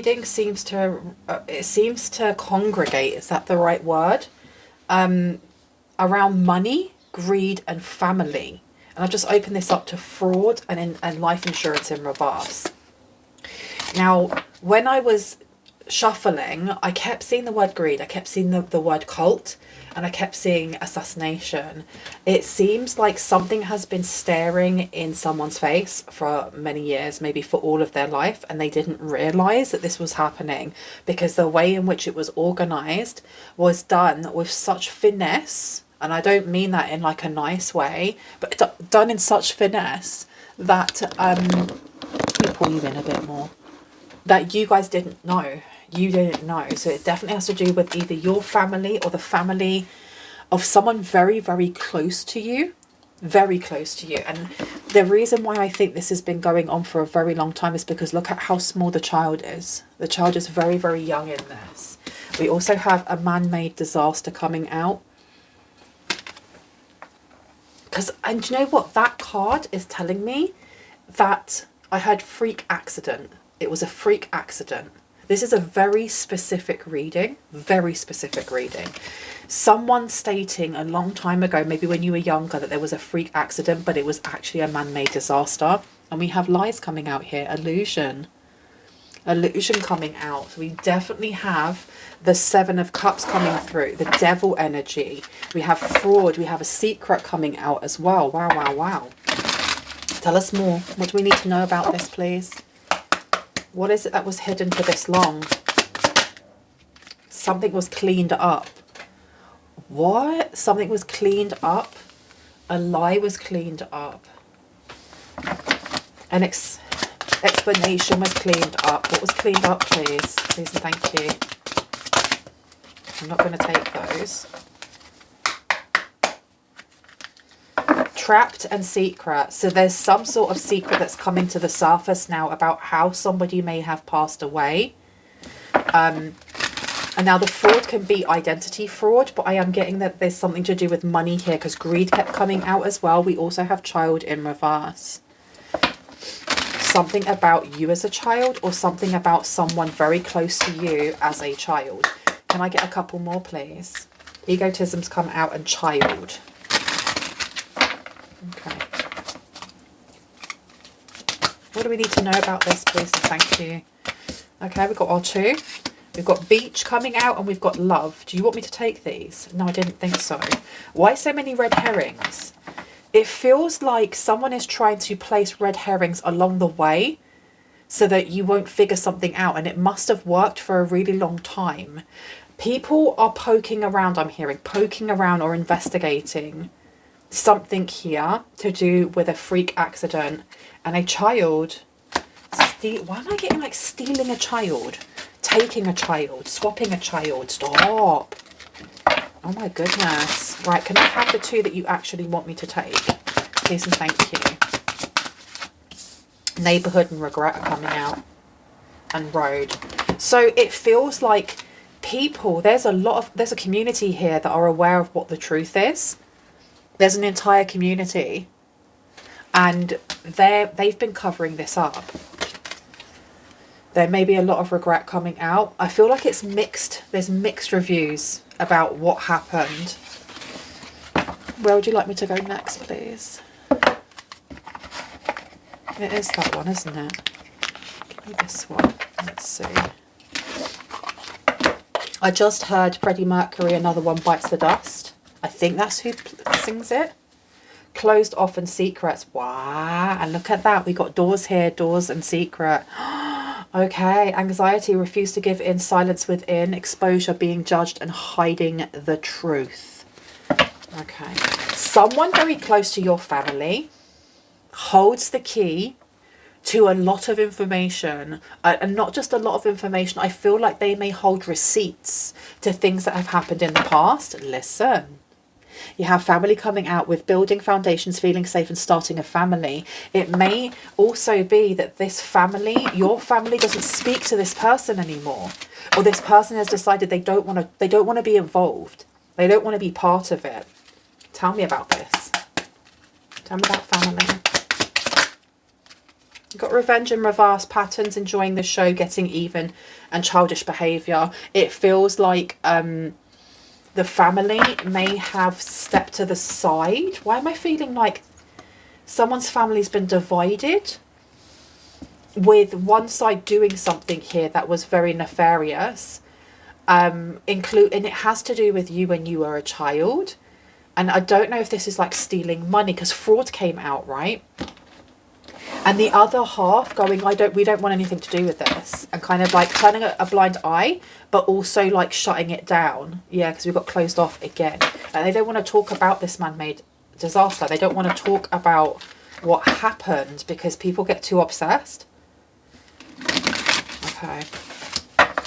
reading seems to, it seems to congregate, is that the right word? Around money, greed and family. And I've just opened this up to fraud and life insurance in reverse. Now, when I was shuffling, I kept seeing the word greed, I kept seeing the word cult, and I kept seeing assassination. It seems like something has been staring in someone's face for many years, maybe for all of their life, and they didn't realize that this was happening because the way in which it was organized was done with such finesse. And I don't mean that in like a nice way, but done in such finesse that, let me pull you in a bit more, that you guys didn't know. You didn't know. So it definitely has to do with either your family or the family of someone very, very close to you. Very close to you. And the reason why I think this has been going on for a very long time is because look at how small the child is. The child is very, very young in this. We also have a man-made disaster coming out. And you know what? That card is telling me that I had freak accident. It was a freak accident. This is a very specific reading, very specific reading. Someone stating a long time ago, maybe when you were younger, that there was a freak accident, but it was actually a man-made disaster. And we have lies coming out here, illusion. Illusion coming out. So we definitely have the Seven of Cups coming through, the devil energy. We have fraud, we have a secret coming out as well. Wow, wow, wow. Tell us more. What do we need to know about this, please? What is it that was hidden for this long? Something was cleaned up. What? Something was cleaned up? A lie was cleaned up. An explanation was cleaned up. What was cleaned up, please? Please and thank you. I'm not going to take those. Trapped and secret. So there's some sort of secret that's coming to the surface now about how somebody may have passed away. And now the fraud can be identity fraud, but I am getting that there's something to do with money here because greed kept coming out as well. We also have child in reverse. Something about you as a child or something about someone very close to you as a child. Can I get a couple more, please? Egotism's come out and child. Okay. What do we need to know about this, please? Thank you. Okay, we've got our two. We've got beach coming out and we've got love. Do you want me to take these? No, I didn't think so. Why so many red herrings? It feels like someone is trying to place red herrings along the way so that you won't figure something out. And it must have worked for a really long time. People are poking around, I'm hearing, poking around or investigating something here to do with a freak accident and a child. Why am I getting like stealing a child? Taking a child, swapping a child. Stop. Oh my goodness. Right, can I have the two that you actually want me to take? Please and thank you. Neighborhood and regret are coming out. And road. So it feels like people, there's a community here that are aware of what the truth is. There's an entire community. And they've been covering this up. There may be a lot of regret coming out. I feel like it's mixed. There's mixed reviews about what happened. Where would you like me to go next, please? It is that one, isn't it? Give me this one. Let's see. I just heard Freddie Mercury, Another One Bites the Dust. I think that's who sings it. Closed off and secrets. Wow. And look at that. We got doors here, doors and secret. Okay. Anxiety, refuse to give in, silence within, exposure, being judged and hiding the truth. Okay. Someone very close to your family holds the key to a lot of information, and not just a lot of information. I feel like they may hold receipts to things that have happened in the past. Listen. You have family coming out with building foundations, feeling safe and starting a family. It may also be that this family, your family, doesn't speak to this person anymore, or this person has decided they don't want to be involved. They don't want to be part of it. Tell me about this. Tell me about family. You've got revenge in reverse, patterns, enjoying the show, getting even, and childish behaviour. It feels like the family may have stepped to the side. Why am I feeling like someone's family's been divided, with one side doing something here that was very nefarious, and it has to do with you when you were a child. And I don't know if this is like stealing money, because fraud came out, right? And the other half going, we don't want anything to do with this, and kind of like turning a blind eye, but also like shutting it down. Yeah, because we got closed off again. And they don't want to talk about this man-made disaster. They don't want to talk about what happened because people get too obsessed. Okay.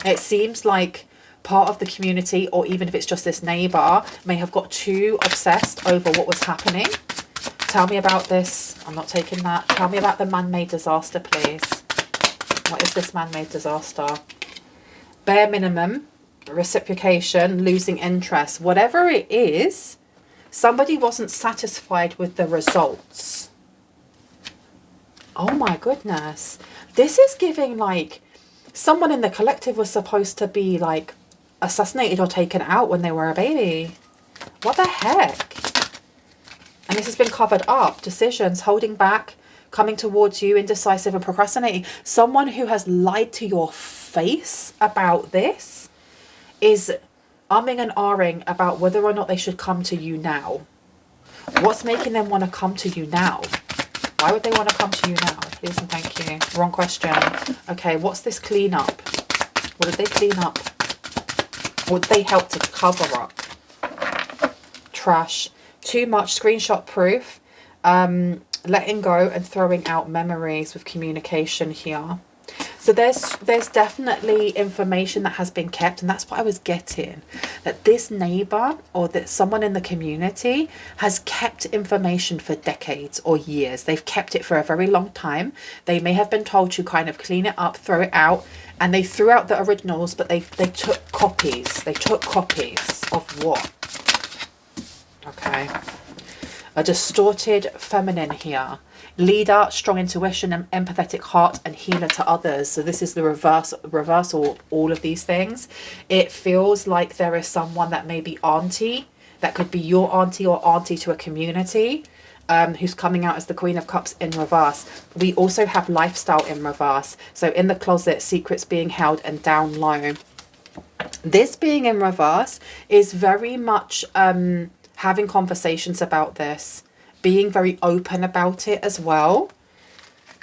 It seems like part of the community, or even if it's just this neighbour, may have got too obsessed over what was happening. Tell me about this. I'm not taking that. Tell me about the man-made disaster, please. What is this man-made disaster? Bare minimum, reciprocation, losing interest. Whatever it is, somebody wasn't satisfied with the results. Oh my goodness. This is giving like someone in the collective was supposed to be like assassinated or taken out when they were a baby. What the heck? And this has been covered up. Decisions, holding back, coming towards you, indecisive and procrastinating. Someone who has lied to your face about this is umming and ahhing about whether or not they should come to you now. What's making them want to come to you now? Why would they want to come to you now? Please and thank you. Wrong question. Okay, what's this clean up? What did they clean up? What did they help to cover up? Trash. Too much. Screenshot proof. Letting go and throwing out memories with communication here. So there's definitely information that has been kept, and that's what I was getting. That this neighbour or that someone in the community has kept information for decades or years. They've kept it for a very long time. They may have been told to kind of clean it up, throw it out, and they threw out the originals, but they took copies. They took copies of what? Okay. A distorted feminine here. Leader, strong intuition, and empathetic heart, and healer to others. So this is the reversal, all of these things. It feels like there is someone that may be auntie, that could be your auntie or auntie to a community, who's coming out as the Queen of Cups in reverse. We also have lifestyle in reverse. So in the closet, secrets being held and down low. This being in reverse is very much having conversations about this, being very open about it as well.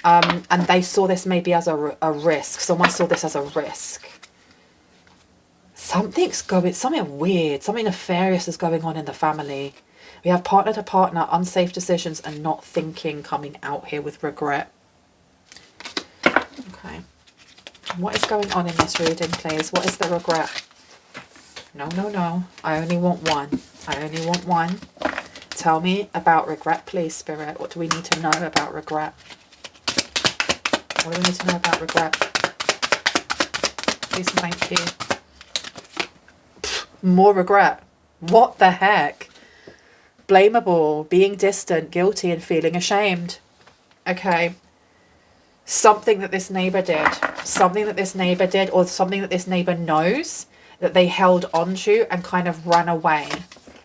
And they saw this maybe as a risk. Someone saw this as a risk. Something weird, something nefarious is going on in the family. We have partner to partner, unsafe decisions, and not thinking coming out here with regret. Okay. What is going on in this reading, please? What is the regret? No, no, no. I only want one. I only want one. Tell me about regret, please, Spirit. What do we need to know about regret? What do we need to know about regret? Please and thank you. More regret. What the heck? Blameable, being distant, guilty, and feeling ashamed. Okay. Something that this neighbour did. Something that this neighbour did, or something that this neighbour knows that they held onto and kind of ran away.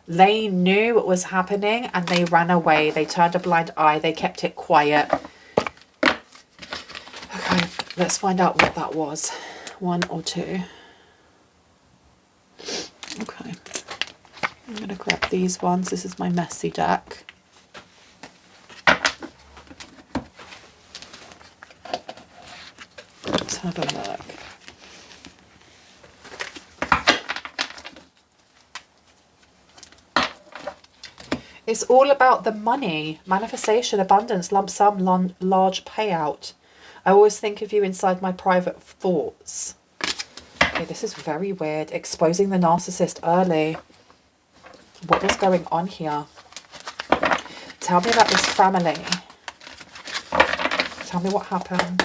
They knew what was happening and they ran away. They turned a blind eye. They kept it quiet. Okay, let's find out what that was. 1 or 2. Okay. I'm going to grab these ones. This is my messy deck. Let's have a look. It's all about the money, manifestation, abundance, lump sum, large payout. I always think of you inside my private thoughts. Okay, this is very weird. Exposing the narcissist early. What was going on here? Tell me about this family. Tell me what happened.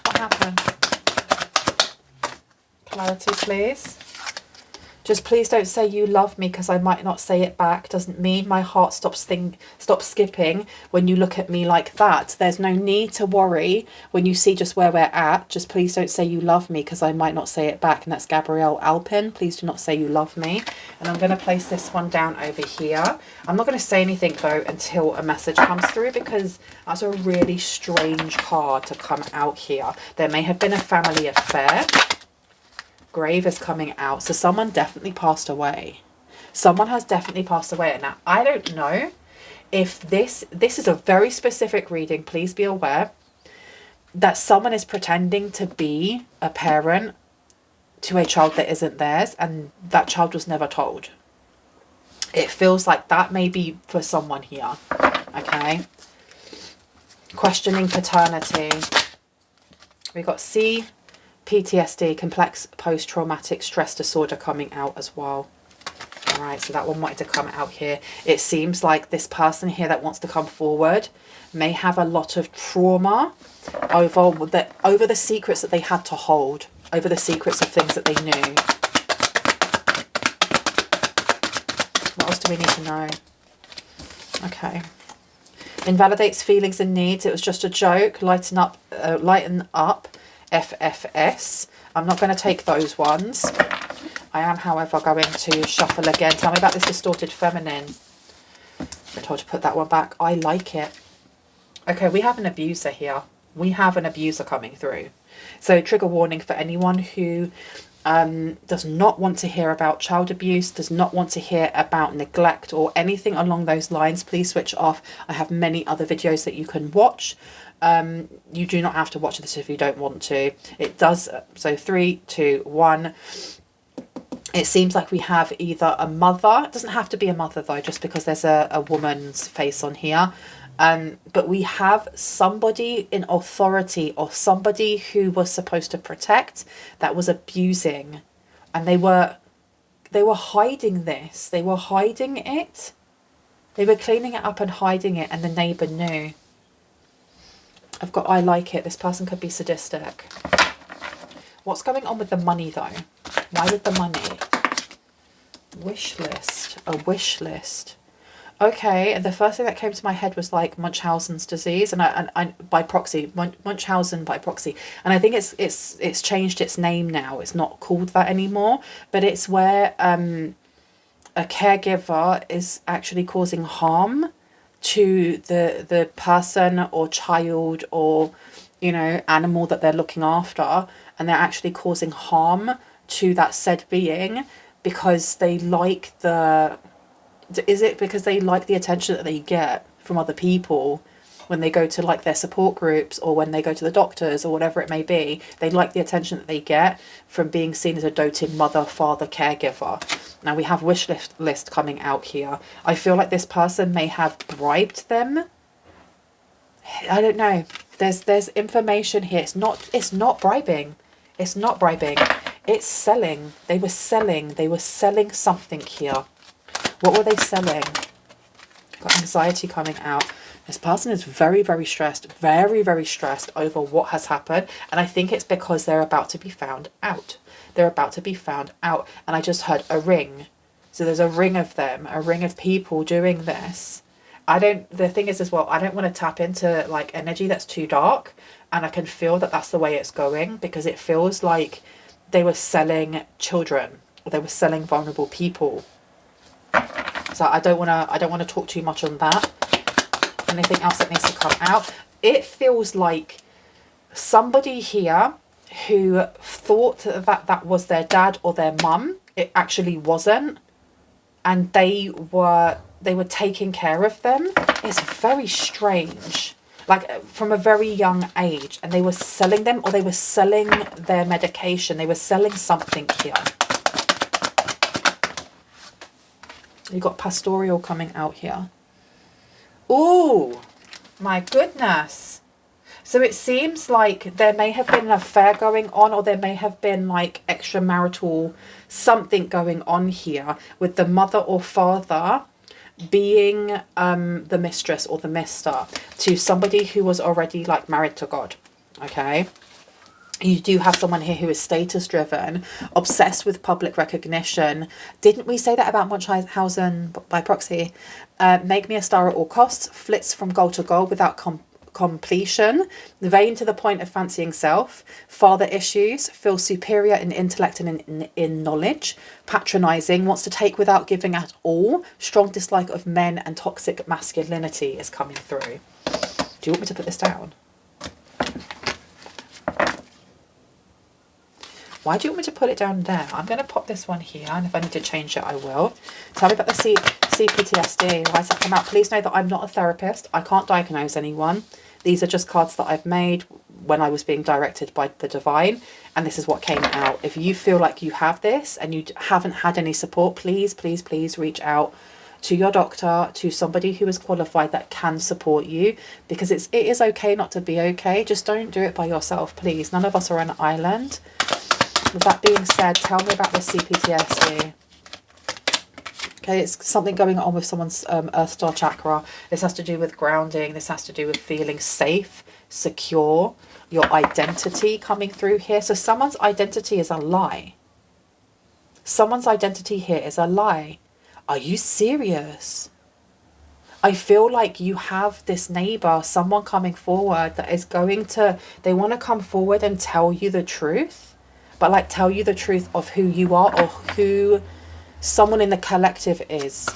What happened? Clarity, please. Just please don't say you love me because I might not say it back. Doesn't mean my heart stops skipping when you look at me like that. There's no need to worry when you see just where we're at. Just please don't say you love me because I might not say it back. And that's Gabrielle Alpin. Please do not say you love me. And I'm going to place this one down over here. I'm not going to say anything though until a message comes through, because that's a really strange card to come out here. There may have been a family affair. Grave is coming out. So someone definitely passed away. Someone has definitely passed away. And now I don't know if this is a very specific reading. Please be aware that someone is pretending to be a parent to a child that isn't theirs, and that child was never told. It feels like that may be for someone here. Okay. Questioning paternity. We got C. PTSD, complex post-traumatic stress disorder, coming out as well. All right, so that one wanted to come out here. It seems like this person here that wants to come forward may have a lot of trauma over the secrets that they had to hold, over the secrets of things that they knew. What else do we need to know? Okay. Invalidates feelings and needs. It was just a joke. Lighten up. FFS. I'm not going to take those ones. I am, however, going to shuffle again. Tell me about this distorted feminine. I'm told to put that one back. I like it. Okay, we have an abuser here. We have an abuser coming through. So trigger warning for anyone who does not want to hear about child abuse, does not want to hear about neglect or anything along those lines. Please switch off. I have many other videos that you can watch. You do not have to watch this if you don't want to. It does. So 3, 2, 1. It seems like we have either a mother. It doesn't have to be a mother though, just because there's a woman's face on here. But we have somebody in authority, or somebody who was supposed to protect, that was abusing, and they were hiding this. They were hiding it. They were cleaning it up and hiding it, and the neighbour knew. I like it. This person could be sadistic. What's going on with the money though? Why with the money? Wish list. A wish list. Okay, and the first thing that came to my head was like Munchausen's disease, and I by proxy, Munchausen by proxy, and I think it's changed its name now. It's not called that anymore, but it's where a caregiver is actually causing harm to the person or child or, you know, animal that they're looking after, and they're actually causing harm to that said being because they like because they like the attention that they get from other people when they go to like their support groups or when they go to the doctors or whatever it may be. They like the attention that they get from being seen as a doting mother, father, caregiver. Now we have wish list coming out here. I feel like this person may have bribed them. I don't know. There's information here. It's not bribing. It's not bribing. It's selling. They were selling something here. What were they selling? Got anxiety coming out. This person is very, very stressed. Very, very stressed over what has happened. And I think it's because they're about to be found out. They're about to be found out. And I just heard a ring. So there's a ring of them. A ring of people doing this. The thing is as well, I don't want to tap into like energy that's too dark. And I can feel that that's the way it's going. Because it feels like they were selling children. Or they were selling vulnerable people. So I don't want to talk too much on that. Anything else that needs to come out? It feels like somebody here who thought that was their dad or their mum. It actually wasn't, and they were taking care of them. It's very strange, like from a very young age, and they were selling them, or they were selling their medication. They were selling something here. You got pastoral coming out here. Oh, my goodness. So it seems like there may have been an affair going on, or there may have been like extramarital something going on here with the mother or father being the mistress or the mister to somebody who was already like married to God. Okay. You do have someone here who is status driven, obsessed with public recognition. Didn't we say that about Munchausen by proxy? Make me a star at all costs, flits from goal to goal without completion, vain to the point of fancying self, father issues, feels superior in intellect and in knowledge, patronizing, wants to take without giving at all, strong dislike of men, and toxic masculinity is coming through. Do you want me to put this down? Why do you want me to put it down there? I'm going to pop this one here, and if I need to change it, I will. Tell me about the CPTSD. Why does that come out? Please know that I'm not a therapist. I can't diagnose anyone. These are just cards that I've made when I was being directed by the divine, and this is what came out. If you feel like you have this and you haven't had any support, please, please, please reach out to your doctor, to somebody who is qualified that can support you, because it is okay not to be okay. Just don't do it by yourself, please. None of us are on an island. With that being said, tell me about the CPTSD. Okay, it's something going on with someone's Earth Star chakra. This has to do with grounding. This has to do with feeling safe, secure, your identity coming through here. So someone's identity is a lie. Someone's identity here is a lie. Are you serious? I feel like you have this neighbor, someone coming forward that is going to, they want to come forward and tell you the truth. But like tell you the truth of who you are or who someone in the collective is.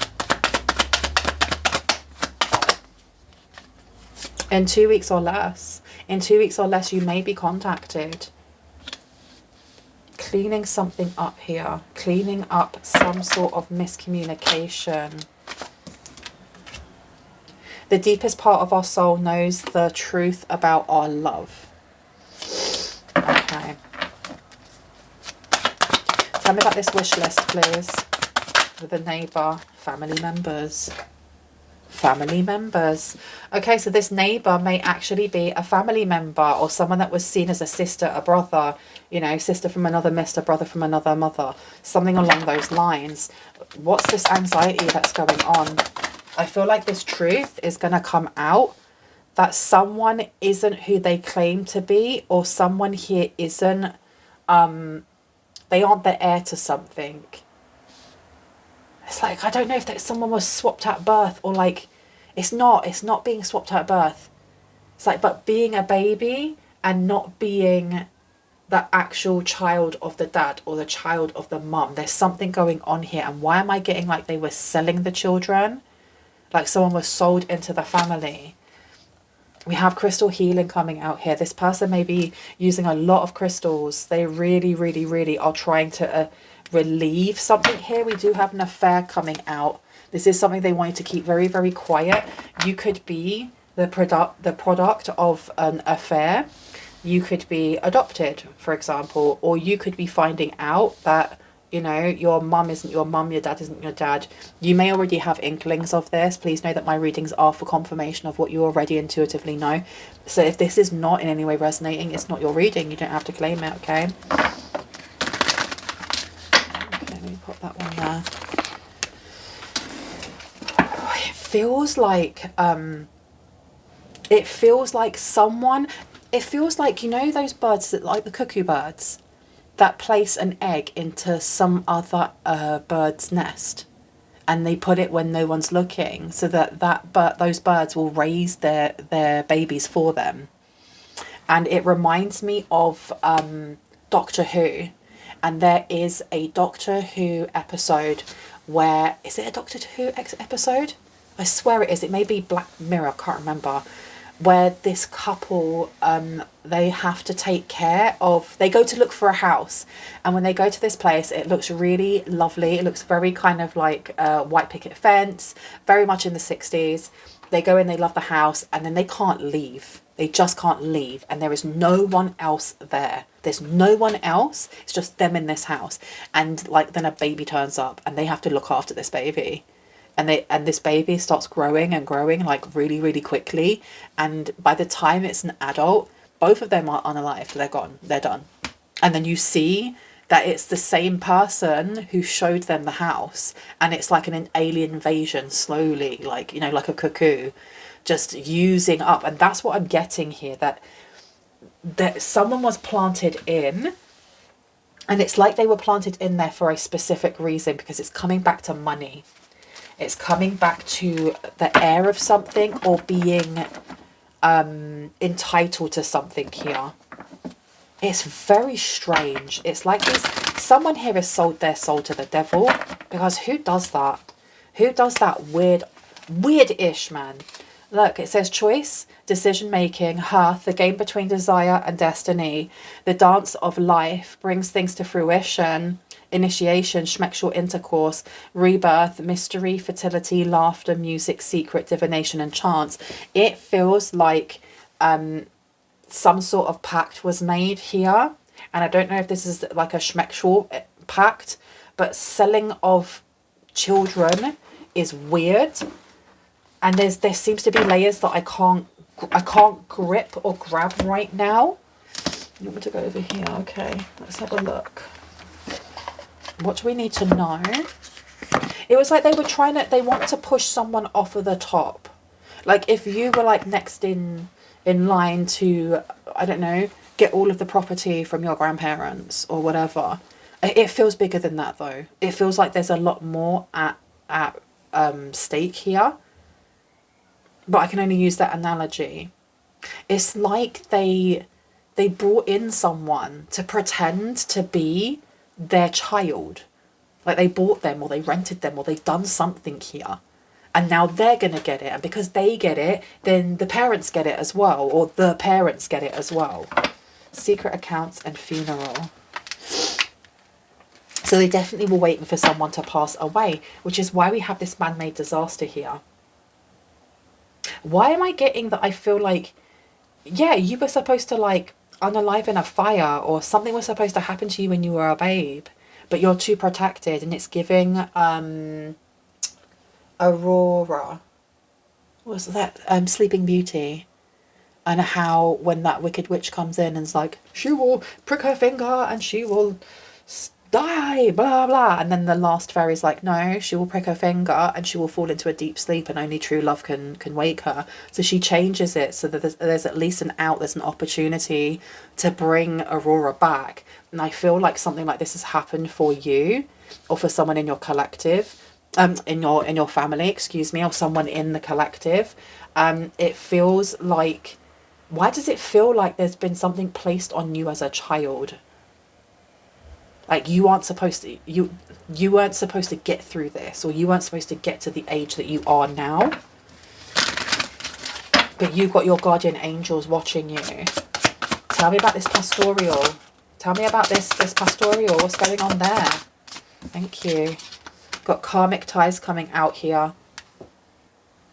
In 2 weeks or less. In 2 weeks or less, you may be contacted. Cleaning something up here. Cleaning up some sort of miscommunication. The deepest part of our soul knows the truth about our love. Okay. Tell me about this wish list, please. With a neighbour, family members. Family members. Okay, so this neighbour may actually be a family member or someone that was seen as a sister, a brother, you know, sister from another mister, brother from another mother. Something along those lines. What's this anxiety that's going on? I feel like this truth is going to come out that someone isn't who they claim to be, or someone here isn't, they aren't the heir to something. It's like, I don't know if that someone was swapped at birth, or like, it's not being swapped at birth. It's like, but being a baby and not being the actual child of the dad or the child of the mum. There's something going on here. And why am I getting like they were selling the children? Like someone was sold into the family. We have crystal healing coming out here. This person may be using a lot of crystals. They really, really, really are trying to relieve something here. We do have an affair coming out. This is something they wanted to keep very, very quiet. You could be the product of an affair. You could be adopted, for example, or you could be finding out that, you know, your mum isn't your mum, your dad isn't your dad. You may already have inklings of this. Please know that my readings are for confirmation of what you already intuitively know. So if this is not in any way resonating, it's not your reading. You don't have to claim it, okay? Okay, let me put that one there. It feels like someone, it feels like, you know, those birds that, like the cuckoo birds, that place an egg into some other bird's nest, and they put it when no one's looking, so that those birds will raise their babies for them. And it reminds me of Doctor Who, and there is a Doctor Who episode where, is it a Doctor Who episode? I swear it is. It may be Black Mirror, I can't remember. Where this couple, they have to take care of, they go to look for a house, and when they go to this place, it looks really lovely. It looks very kind of like a white picket fence, very much in the 60s. They go in, they love the house, and then they can't leave. They just can't leave, and there is no one else there. There's no one else. It's just them in this house, and like then a baby turns up, and they have to look after this baby. And this baby starts growing and growing like really, really quickly. And by the time it's an adult, both of them are unalived. They're gone. They're done. And then you see that it's the same person who showed them the house. And it's like an alien invasion slowly, like, you know, like a cuckoo, just using up. And that's what I'm getting here, that that someone was planted in, and it's like they were planted in there for a specific reason, because it's coming back to money. It's coming back to the heir of something, or being entitled to something here. It's very strange. It's like someone here has sold their soul to the devil, because who does that? Who does that weird-ish, man? Look, it says choice, decision making, hearth, the game between desire and destiny. The dance of life brings things to fruition. Initiation, schmexual intercourse, rebirth, mystery, fertility, laughter, music, secret, divination, and chance. It feels like some sort of pact was made here. And I don't know if this is like a schmexual pact, but selling of children is weird. And there seems to be layers that I can't grip or grab right now. You want me to go over here? Okay, let's have a look. What do we need to know? It was like they want to push someone off of the top. Like if you were like next in line to, I don't know, get all of the property from your grandparents or whatever. It feels bigger than that though. It feels like there's a lot more at stake here. But I can only use that analogy. It's like they brought in someone to pretend to be their child. Like they bought them, or they rented them, or they've done something here. And now they're going to get it. And because they get it, then the parents get it as well. Or the parents get it as well. Secret accounts and funeral. So they definitely were waiting for someone to pass away, which is why we have this man-made disaster here. Why am I getting that I feel like, yeah, you were supposed to like unalive in a fire, or something was supposed to happen to you when you were a babe, but you're too protected, and it's giving Aurora, what was that, Sleeping Beauty, and how when that wicked witch comes in and's like, she will prick her finger and she will die, blah blah, and then the last fairy's like, no, she will prick her finger and she will fall into a deep sleep, and only true love can wake her. So she changes it so that there's at least an out, there's an opportunity to bring Aurora back. And I feel like something like this has happened for you, or for someone in your collective, in your family, excuse me, or someone in the collective. It feels like, why does it feel like there's been something placed on you as a child? Like you weren't supposed to get through this, or you weren't supposed to get to the age that you are now. But you've got your guardian angels watching you. Tell me about this pastoral. Tell me about this pastoral. What's going on there? Thank you. Got karmic ties coming out here.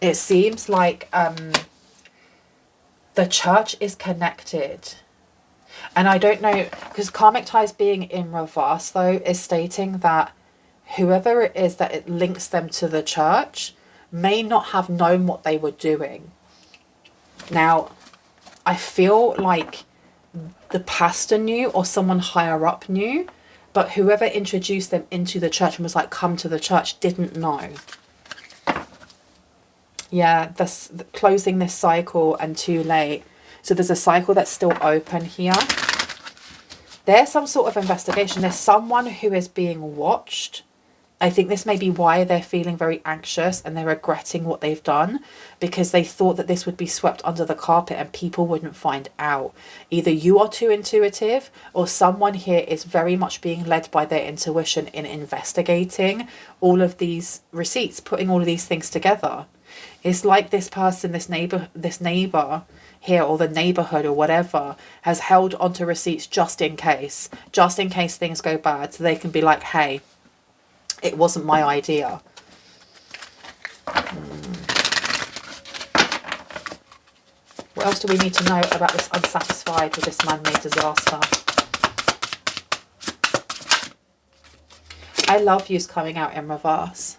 It seems like the church is connected. And I don't know, because karmic ties being in reverse, though, is stating that whoever it is that it links them to the church may not have known what they were doing. Now, I feel like the pastor knew, or someone higher up knew, but whoever introduced them into the church and was like, come to the church, didn't know. Yeah, that's closing this cycle and too late. So there's a cycle that's still open here. There's some sort of investigation. There's someone who is being watched. I think this may be why they're feeling very anxious and they're regretting what they've done, because they thought that this would be swept under the carpet and people wouldn't find out. Either you are too intuitive, or someone here is very much being led by their intuition in investigating all of these receipts, putting all of these things together. It's like this person, this neighbor here, or the neighborhood or whatever, has held onto receipts just in case things go bad, so they can be like, hey, it wasn't my idea. What else do we need to know about this unsatisfied with this man-made disaster? I love yous coming out in reverse.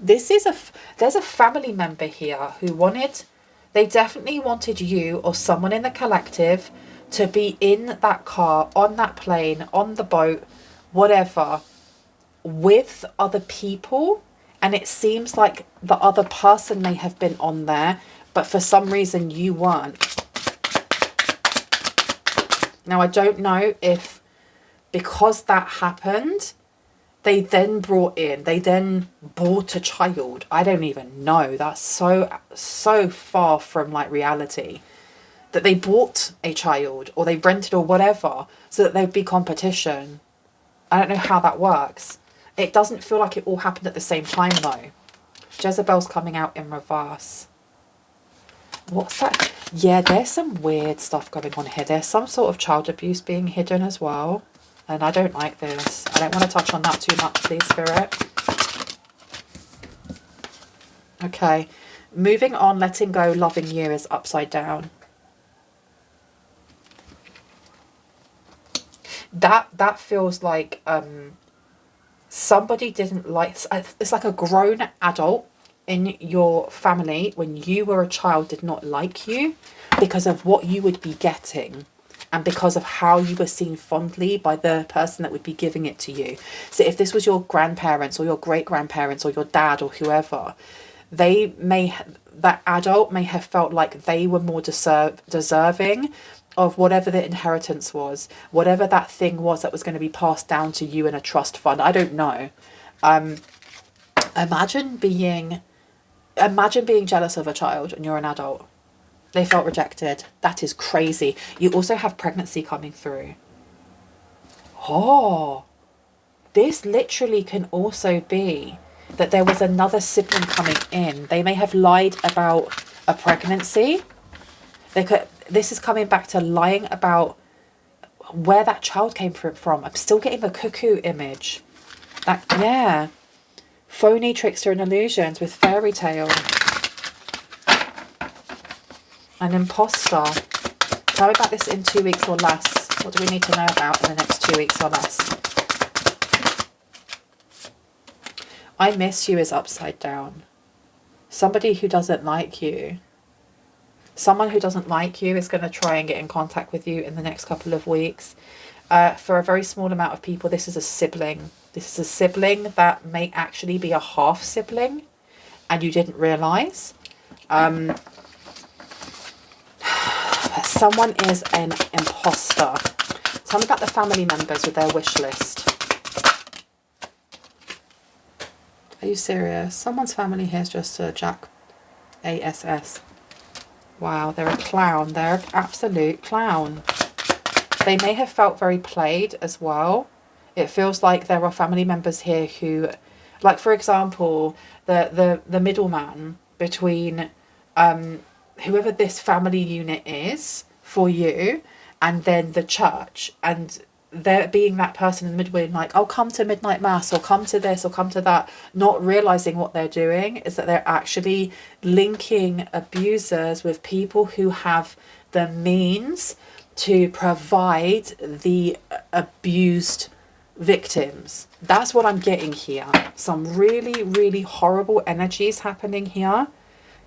This is there's a family member here who they definitely wanted you or someone in the collective to be in that car, on that plane, on the boat, whatever, with other people. And it seems like the other person may have been on there, but for some reason you weren't. Now, I don't know if because that happened, they then bought a child. I don't even know. That's so far from like reality, that they bought a child or they rented or whatever so that there'd be competition. I don't know how that works. It doesn't feel like it all happened at the same time though. Jezebel's coming out in reverse. What's that? Yeah, there's some weird stuff going on here. There's some sort of child abuse being hidden as well. And I don't like this. I don't want to touch on that too much, please, Spirit. Okay. Moving on, letting go, loving you is upside down. That feels like somebody didn't like... It's like a grown adult in your family when you were a child did not like you because of what you would be getting and because of how you were seen fondly by the person that would be giving it to you. So if this was your grandparents or your great-grandparents or your dad or whoever, that adult may have felt like they were more deserving of whatever the inheritance was, whatever that thing was that was going to be passed down to you in a trust fund. I don't know. Imagine being jealous of a child and you're an adult. They felt rejected. That is crazy. You also have pregnancy coming through. Oh, this literally can also be that there was another sibling coming in. They may have lied about a pregnancy. This is coming back to lying about where that child came from. I'm still getting the cuckoo image. Yeah. Phony, trickster and illusions with fairy tale. An imposter. Tell me about this in 2 weeks or less. What do we need to know about in the next 2 weeks or less? I miss you is upside down. Somebody who doesn't like you. Someone who doesn't like you is going to try and get in contact with you in the next couple of weeks. For a very small amount of people, this is a sibling. This is a sibling that may actually be a half sibling and you didn't realise. Someone is an imposter. Tell me about the family members with their wish list. Are you serious? Someone's family here is just a Jack ASS. Wow, they're a clown. They're an absolute clown. They may have felt very played as well. It feels like there are family members here who, like for example, the middleman between whoever this family unit is for you and then the church, and there being that person in the middle being like, oh, come to midnight mass or come to this or come to that, not realizing what they're doing is that they're actually linking abusers with people who have the means to provide the abused victims. That's what I'm getting here. Some really, really horrible energies happening here.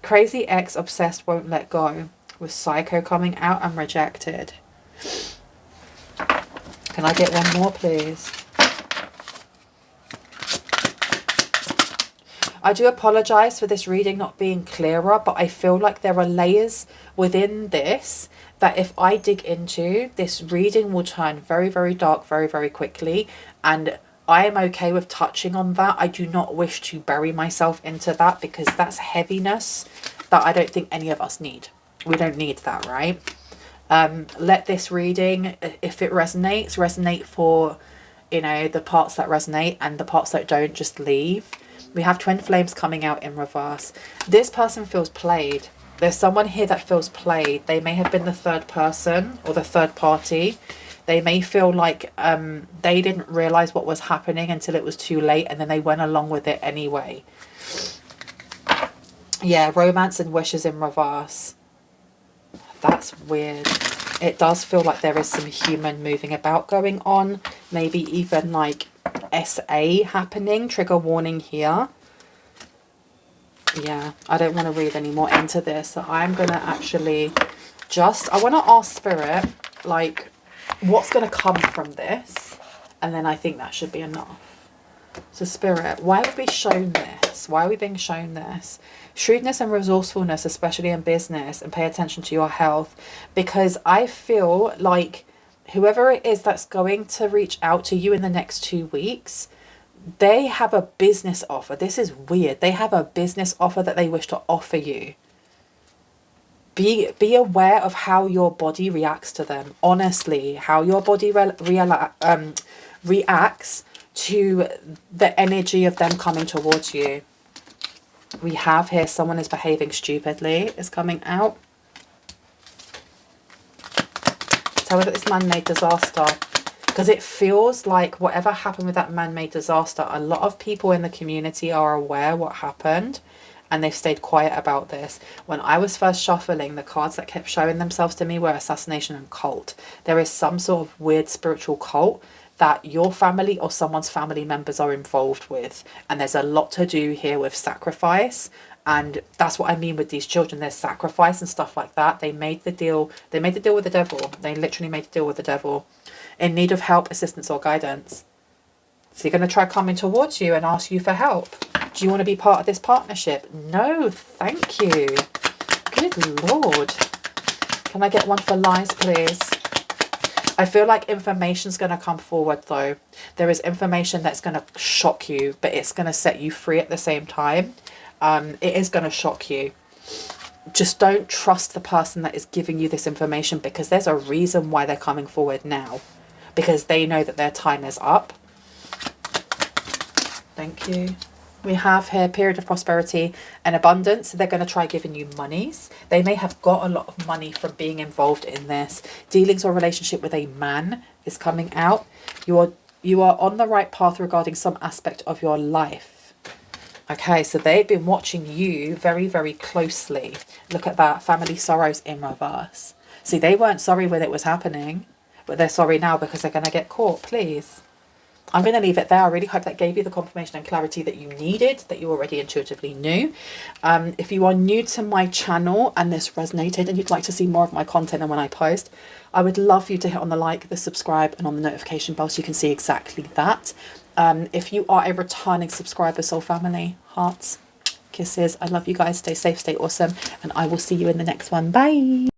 Crazy ex obsessed won't let go. With psycho coming out and rejected. Can I get one more, please? I do apologise for this reading not being clearer, but I feel like there are layers within this that if I dig into, this reading will turn very, very dark very, very quickly. And I am okay with touching on that. I do not wish to bury myself into that because that's heaviness that I don't think any of us need. We don't need that, right? Let this reading, if it resonates, resonate for, you know, the parts that resonate, and the parts that don't, just leave. We have twin flames coming out in reverse. This person feels played. There's someone here that feels played. They may have been the third person or the third party. They may feel like they didn't realize what was happening until it was too late, and then they went along with it anyway. Yeah, romance and wishes in reverse. That's weird. It does feel like there is some human moving about going on. Maybe even like SA happening. Trigger warning here. Yeah, I don't want to read any more into this. So I'm going to actually I want to ask Spirit, like, what's going to come from this? And then I think that should be enough. So Spirit, why are we shown this? Why are we being shown this? Shrewdness and resourcefulness, especially in business, and pay attention to your health, because I feel like whoever it is that's going to reach out to you in the next 2 weeks, they have a business offer. This is weird. They have a business offer that they wish to offer you. Be aware of how your body reacts to them. Honestly, how your body reacts to the energy of them coming towards you. We have here someone is behaving stupidly is coming out. Tell me that this man-made disaster, because it feels like whatever happened with that man-made disaster, a lot of people in the community are aware what happened and they've stayed quiet about this. When I was first shuffling, the cards that kept showing themselves to me were assassination and cult. There is some sort of weird spiritual cult that your family or someone's family members are involved with, and there's a lot to do here with sacrifice. And that's what I mean with these children. There's sacrifice and stuff like that. They made the deal with the devil. They literally made the deal with the devil, in need of help, assistance or guidance. So you're going to try coming towards you and ask you for help. Do you want to be part of this partnership? No, thank you. Good Lord. Can I get one for lies, please? I feel like information's going to come forward, though. There is information that's going to shock you, but it's going to set you free at the same time. It is going to shock you. Just don't trust the person that is giving you this information, because there's a reason why they're coming forward now. Because they know that their time is up. Thank you. We have here period of prosperity and abundance. They're going to try giving you monies. They may have got a lot of money from being involved in this. Dealings or relationship with a man is coming out. You are on the right path regarding some aspect of your life. Okay, so they've been watching you very, very closely. Look at that. Family sorrows in reverse. See, they weren't sorry when it was happening, but they're sorry now because they're going to get caught. Please. I'm going to leave it there. I really hope that gave you the confirmation and clarity that you needed, that you already intuitively knew. If you are new to my channel and this resonated and you'd like to see more of my content and when I post, I would love for you to hit on the like, the subscribe and on the notification bell so you can see exactly that. If you are a returning subscriber, soul family, hearts, kisses, I love you guys. Stay safe, stay awesome, and I will see you in the next one. Bye.